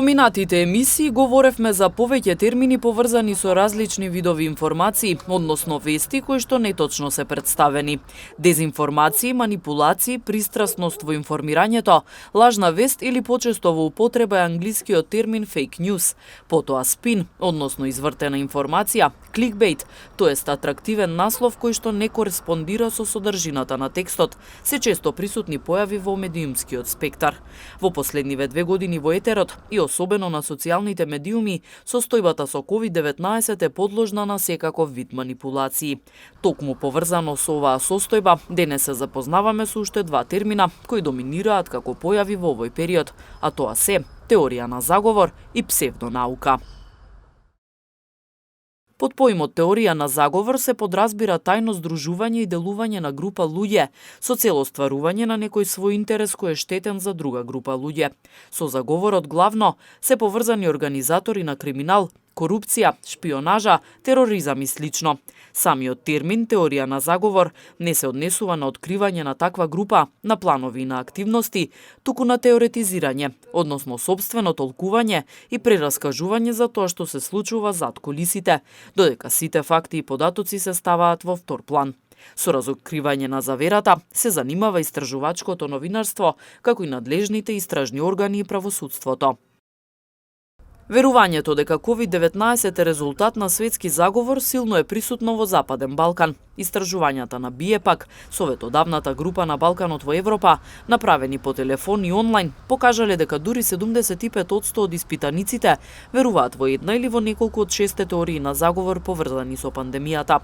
поминатите емисии говоревме за повеќе термини поврзани со различни видови информации, односно вести кои што неточно се представени. Дезинформации, манипулации, пристрасност во информирањето, лажна вест или почесто во употреба е англискиот термин fake news, потоа спин, односно извртена информација, кликбейт, тоест атрактивен наслов кој што не кореспондира со содржината на текстот, се често присутни појави во медиумскиот спектар. Во последниве 2 години во етерот и особено на социјалните медиуми, состојбата со COVID-19 е подложна на секаков вид манипулации. Токму поврзано со оваа состојба, денес се запознаваме со уште 2 термина кои доминираат како појави во овој период, а тоа се теорија на заговор и псевдонаука. Под поимот теорија на заговор се подразбира тајно здружување и делување на група луѓе со цел остварување на некој свој интерес кој е штетен за друга група луѓе. Со заговорот главно се поврзани организатори на криминал, корупција, шпионажа, тероризам и слично. Самиот термин теорија на заговор не се однесува на откривање на таква група, на планови и на активности, туку на теоретизирање, односно собствено толкување и прераскажување за тоа што се случува зад кулисите, додека сите факти и податоци се ставаат во втор план. Со разоткривање на заверата се занимава истражувачкото новинарство, како и надлежните истражни органи и правосудството. Верувањето дека COVID-19 е резултат на светски заговор силно е присутно во Западен Балкан. Истражувањата на БИЕПАК, советодавната група на Балканот во Европа, направени по телефон и онлайн, покажале дека дури 75% од испитаниците веруваат во една или во неколку од 6 теории на заговор поврзани со пандемијата.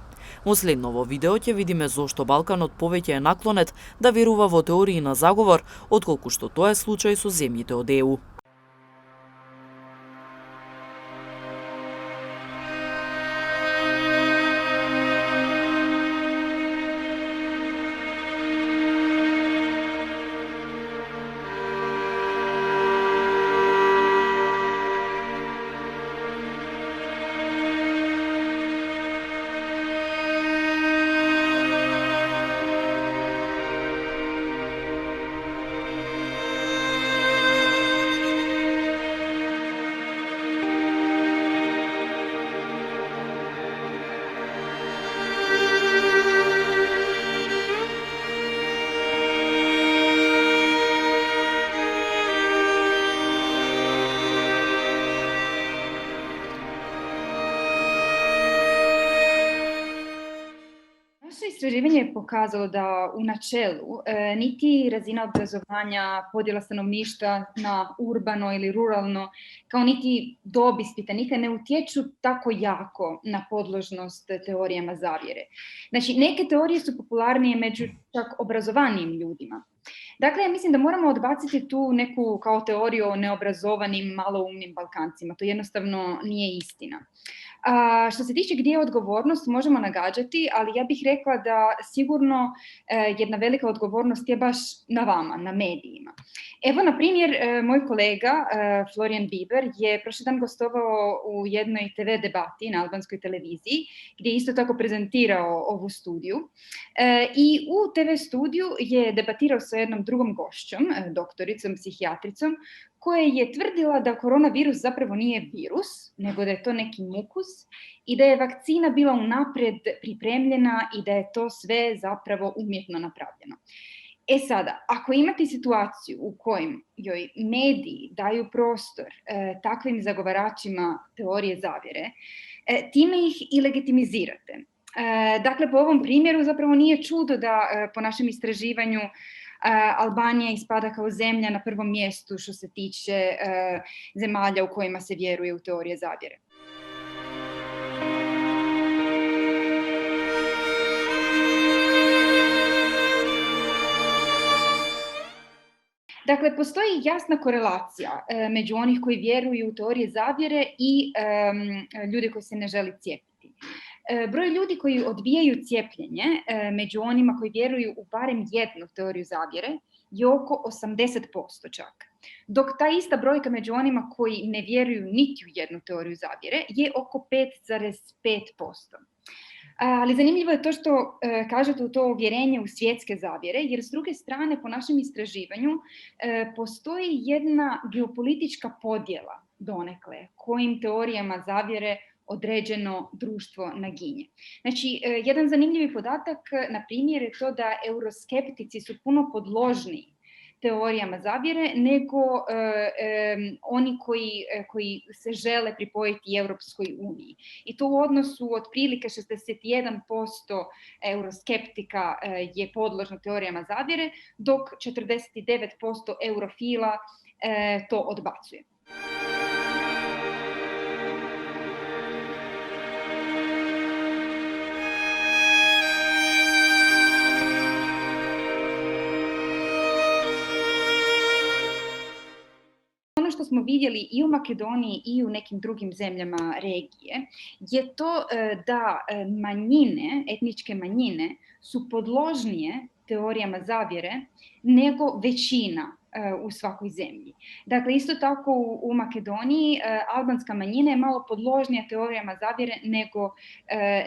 Во следново видео ќе видиме зошто Балканот повеќе е наклонет да верува во теории на заговор, отколку што тоа е случај со земјите од ЕУ. Istraživanje je pokazalo da u načelu niti razina obrazovanja, podjela stanovništva na urbano ili ruralno, kao niti dob ispitanika ne utječu tako jako na podložnost teorijama zavjere. Znači, neke teorije su popularnije među čak obrazovanijim ljudima. Dakle, ja mislim da moramo odbaciti tu neku kao teoriju o neobrazovanim, maloumnim Balkancima. To jednostavno nije istina. Što se tiče gdje je odgovornost, možemo nagađati, ali ja bih rekla da sigurno jedna velika odgovornost je baš na vama, na medijima. Evo, na primjer, moj kolega Florian Bieber je prošli dan gostovao u jednoj TV debati na albanskoj televiziji, gdje je isto tako prezentirao ovu studiju. I u TV studiju je debatirao sa jednom drugom gošćom, doktoricom, psihijatricom, koja je tvrdila da koronavirus zapravo nije virus, nego da je to neki mukus i da je vakcina bila unaprijed pripremljena i da je to sve zapravo umjetno napravljeno. E sada, ako imate situaciju u kojem joj mediji daju prostor takvim zagovaračima teorije zavjere, time ih i legitimizirate. Dakle, po ovom primjeru zapravo nije čudo da po našem istraživanju Albanija ispada kao zemlja na prvom mjestu što se tiče zemalja u kojima se vjeruje u teorije zavjere. Dakle, postoji jasna korelacija među onih koji vjeruju u teorije zavjere i ljude koji se ne žele cijepiti. Broj ljudi koji odbijaju cijepljenje među onima koji vjeruju u barem jednu teoriju zavjere je oko 80% čak. Dok ta ista brojka među onima koji ne vjeruju niti u jednu teoriju zavjere je oko 5,5%. Ali zanimljivo je to što kažete u to uvjerenje u svjetske zavjere, jer s druge strane po našem istraživanju postoji jedna geopolitička podjela donekle, kojim teorijama zavjere određeno društvo naginje. Znači, jedan zanimljivi podatak, na primjer, je to da euroskeptici su puno podložniji teorijama zavjere nego oni koji se žele pripojiti Europskoj uniji. I to u odnosu otprilike 61% euroskeptika je podložno teorijama zavjere, dok 49% eurofila to odbacuje. Ono što smo vidjeli i u Makedoniji i u nekim drugim zemljama regije je to da manjine, etničke manjine, su podložnije teorijama zavjere nego većina u svakoj zemlji. Dakle, isto tako u Makedoniji albanska manjina je malo podložnija teorijama zavjere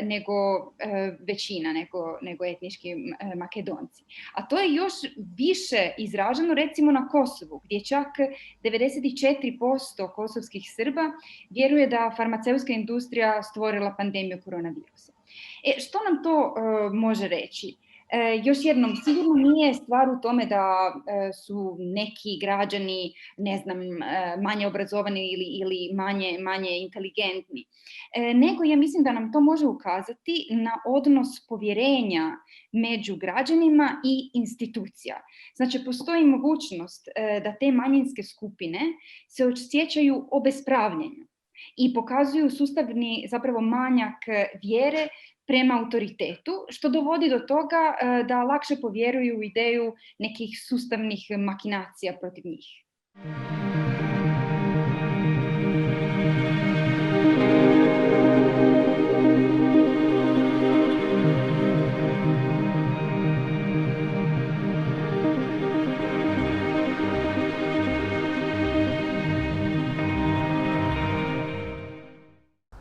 nego većina, nego etnički Makedonci. A to je još više izraženo recimo na Kosovu, gdje čak 94% kosovskih Srba vjeruje da farmaceutska industrija stvorila pandemiju koronavirusa. Što nam to može reći? Još jednom, sigurno nije stvar u tome da su neki građani, ne znam, manje obrazovani ili manje inteligentni, nego ja mislim da nam to može ukazati na odnos povjerenja među građanima i institucija. Znači, postoji mogućnost da te manjinske skupine se osjećaju obespravljene i pokazuju sustavni zapravo manjak vjere prema autoritetu, što dovodi do toga da lakše povjeruju u ideju nekih sustavnih makinacija protiv njih.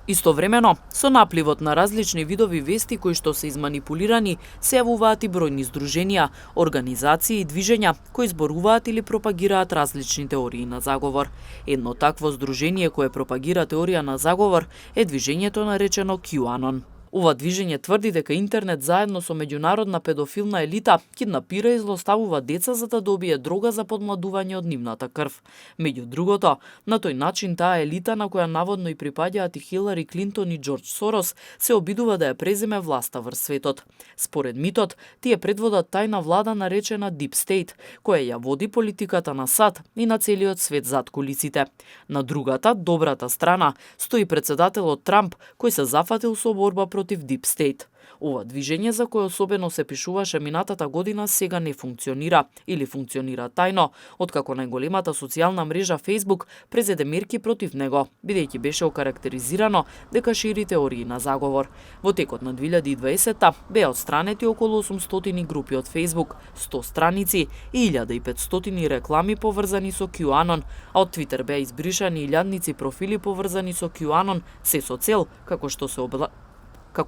Истовремено, со напливот на различни видови вести кои што се изманипулирани, се јавуваат и бројни здруженија, организации и движења кои зборуваат или пропагираат различни теории на заговор. Едно такво здружение кое пропагира теорија на заговор е движењето наречено QAnon. Ова движење тврди дека интернет заедно со меѓународна педофилна елита киднапира и злоставува деца за да добие дрога за подмладување од нивната крв. Меѓу другото, на тој начин таа елита на која наводно и припаѓаат и Хилари Клинтон и Џорџ Сорос се обидува да ја преземе власта врз светот. Според митот, тие предводат тајна влада наречена Deep State, која ја води политиката на САД и на целиот свет зад кулисите. На другата, добрата страна, стои председателот Трамп, кој се зафатил со борба против Deep State. Ова движење за кое особено се пишуваше минатата година сега не функционира или функционира тајно, откако најголемата социјална мрежа Facebook презеде мерки против него, бидејќи беше окарактеризирано дека шири теории на заговор. Во текот на 2020 беа отстранети околу 800 групи од Facebook, 100 страници и 1500 реклами поврзани со QAnon, а од Twitter беа избришани илјадници профили поврзани со QAnon, се со цел, како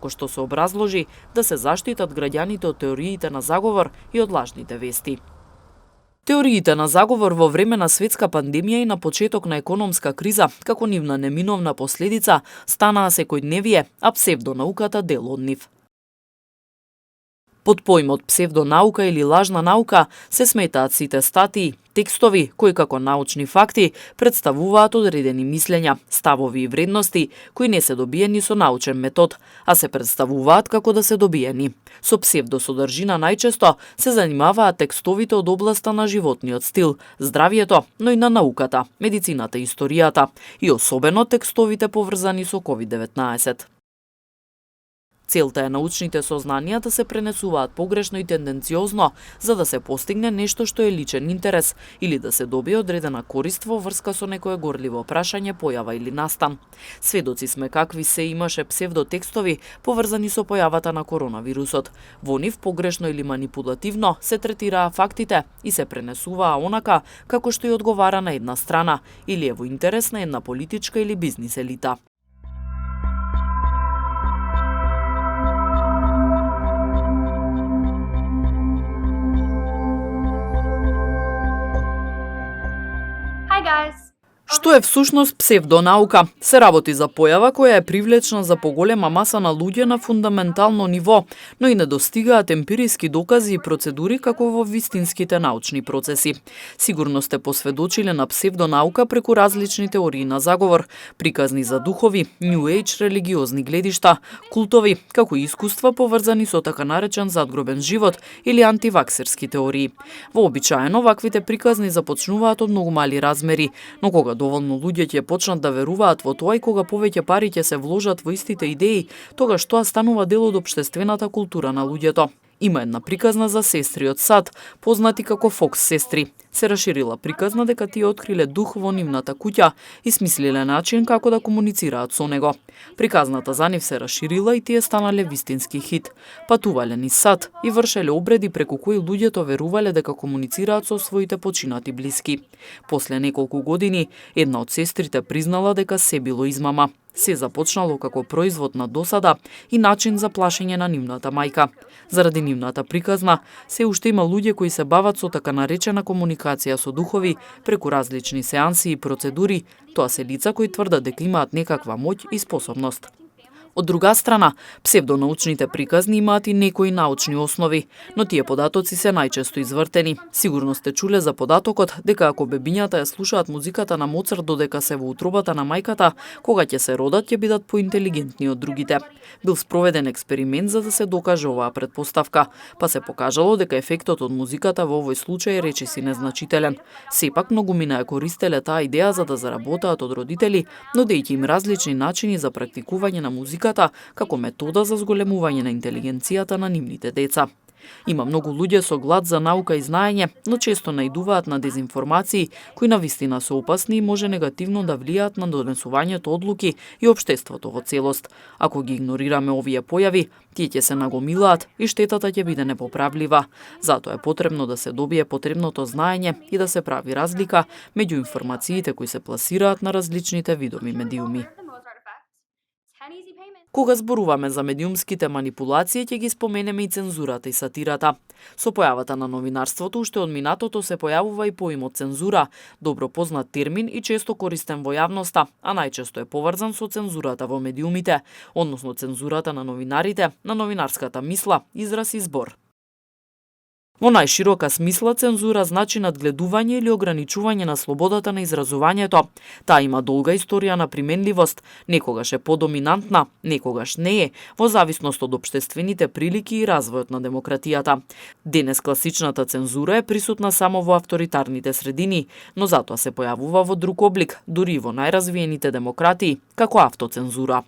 што се образложи, да се заштитат граѓаните од теориите на заговор и од лажните вести. Теориите на заговор во време на светска пандемија и на почеток на економска криза, како нивна неминовна последица, станаа секојдневие, а псевдонауката дел од нив. Под поимот псевдонаука или лажна наука се сметаат сите статии, текстови кои како научни факти представуваат одредени мислења, ставови и вредности кои не се добиени со научен метод, а се представуваат како да се добиени. Со псевдосодржина најчесто се занимаваат текстовите од областа на животниот стил, здравието, но и на науката, медицината и историјата, и особено текстовите поврзани со COVID-19. Целта е научните сознанија да се пренесуваат погрешно и тенденциозно, за да се постигне нешто што е личен интерес или да се добие одредена корист во врска со некое горливо прашање, појава или настан. Сведоци сме какви се имаше псевдотекстови поврзани со појавата на коронавирусот. Во нив погрешно или манипулативно се третираа фактите и се пренесуваа онака како што и одговара на една страна или е во интерес на една политичка или бизнис елита. Што Што е всушност псевдонаука? Се работи за појава која е привлечна за поголема маса на луѓе на фундаментално ниво, но и не достигаат емпириски докази и процедури како во вистинските научни процеси. Сигурно сте посведочиле на псевдонаука преку различни теории на заговор, приказни за духови, New Age религиозни гледишта, култови, како и искуства поврзани со така наречен задгробен живот или антиваксерски теории. Вообичаено ваквите приказни започнуваат од многу мали размери, но кога доволно луѓе ќе почнат да веруваат во тоа и кога повеќе пари ќе се вложат во истите идеи, тогаш тоа станува дел од општествената култура на луѓето. Има една приказна за сестри од Сад, познати како Фокс сестри. Се расширила приказна дека тие откриле дух во нивната куќа и смислиле начин како да комуницираат со него. Приказната за нив се расширила и тие станале вистински хит. Патувале низ Сад и вршеле обреди преку кои луѓето верувале дека комуницираат со своите починати блиски. После неколку години, една од сестрите признала дека се било измама. Се започнало како производ на досада и начин за плашење на нивната мајка. Заради нивната приказна, се уште има луѓе кои се бават со така наречена комуникација со духови преку различни сеанси и процедури, тоа се лица кои тврдат дека имаат некаква моќ и способност. Од друга страна, псевдонаучните приказни имаат и некои научни основи, но тие податоци се најчесто извртени. Сигурно сте чуле за податокот дека ако бебињата ја слушаат музиката на Моцарт додека се во утробата на мајката, кога ќе се родат ќе бидат поинтелигентни од другите. Бил спроведен експеримент за да се докаже оваа претпоставка, па се покажало дека ефектот од музиката во овој случај е речиси незначителен. Сепак многумина ја користеле таа идеја за да заработаат од родители, нудејќи им различни начини за практикување на музиката како метода за зголемување на интелигенцијата на нивните деца. Има многу луѓе со глад за наука и знаење, но често наидуваат на дезинформации кои навистина се опасни и може негативно да влијаат на донесувањето одлуки и општеството во целост. Ако ги игнорираме овие појави, тие ќе се нагомилаат и штетата ќе биде непоправлива. Затоа е потребно да се добие потребното знаење и да се прави разлика меѓу информациите кои се пласираат на различните видови медиуми. Кога зборуваме за медиумските манипулации, ќе ги споменеме и цензурата и сатирата. Со појавата на новинарството, уште од минатото се појавува и поимот цензура, добро познат термин и често користен во јавноста, а најчесто е поврзан со цензурата во медиумите, односно цензурата на новинарите, на новинарската мисла, израз и збор. Во најширока смисла, цензура значи надгледување или ограничување на слободата на изразувањето. Таа има долга историја на применливост, некогаш е подоминантна, некогаш не е, во зависност од општествените прилики и развојот на демократијата. Денес класичната цензура е присутна само во авторитарните средини, но затоа се појавува во друг облик, дури и во најразвиените демократии, како автоцензура.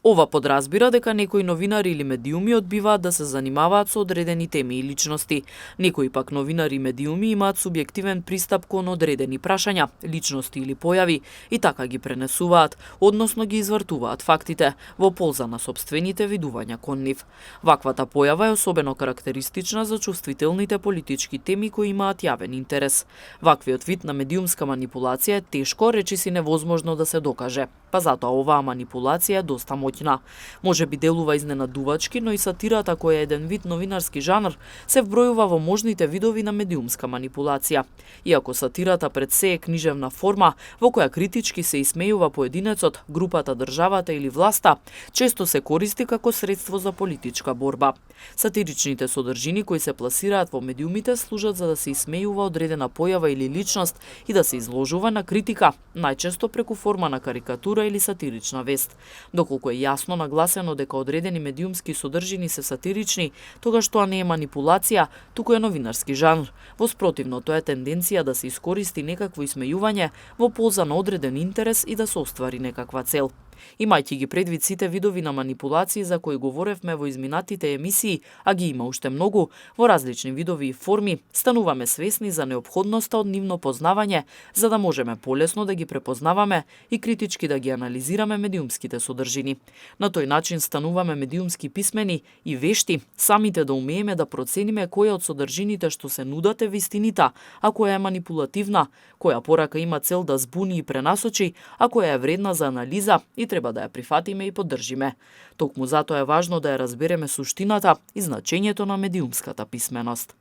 Ова подразбира дека некои новинари или медиуми одбиваат да се занимаваат со одредени теми и личности. Некои пак новинари и медиуми имаат субјективен пристап кон одредени прашања, личности или појави и така ги пренесуваат, односно ги извртуваат фактите во полза на сопствените видувања кон нив. Ваквата појава е особено карактеристична за чувствителните политички теми кои имаат јавен интерес. Ваквиот вид на медиумска манипулација е тешко, речиси невозможно да се докаже, па затоа оваа манипулација е доста моќна. Може би делува изненадувачки, но и сатирата, која е еден вид новинарски жанр, се вбројува во можните видови на медиумска манипулација. Иако сатирата пред се е книжевна форма, во која критички се исмејува поединецот, групата, државата или власта, често се користи како средство за политичка борба. Сатиричните содржини кои се пласираат во медиумите служат за да се исмејува одредена појава или личност и да се изложува на критика, најчесто преку форма на карикатура или сатирична вест. Доколку е јасно нагласено дека одредени медиумски содржини се сатирични, тогаш тоа не е манипулација, туку е новинарски жанр. Во спротивно, тоа е тенденција да се искористи некакво исмејување во полза на одреден интерес и да се оствари некаква цел. Имајќи ги предвид сите видови на манипулации за кои говоревме во изминатите емисии, а ги има уште многу, во различни видови и форми, стануваме свесни за неопходноста од нивно познавање, за да можеме полесно да ги препознаваме и критички да ги анализираме медиумските содржини. На тој начин стануваме медиумски писмени и вешти, самите да умееме да процениме која од содржините што се нудат е вистинита, а која е манипулативна, која порака има цел да збуни и пренасочи, а која е вредна за анализа и треба да ја прифатиме и поддржиме. Токму затоа е важно да ја разбереме суштината и значењето на медиумската писменост.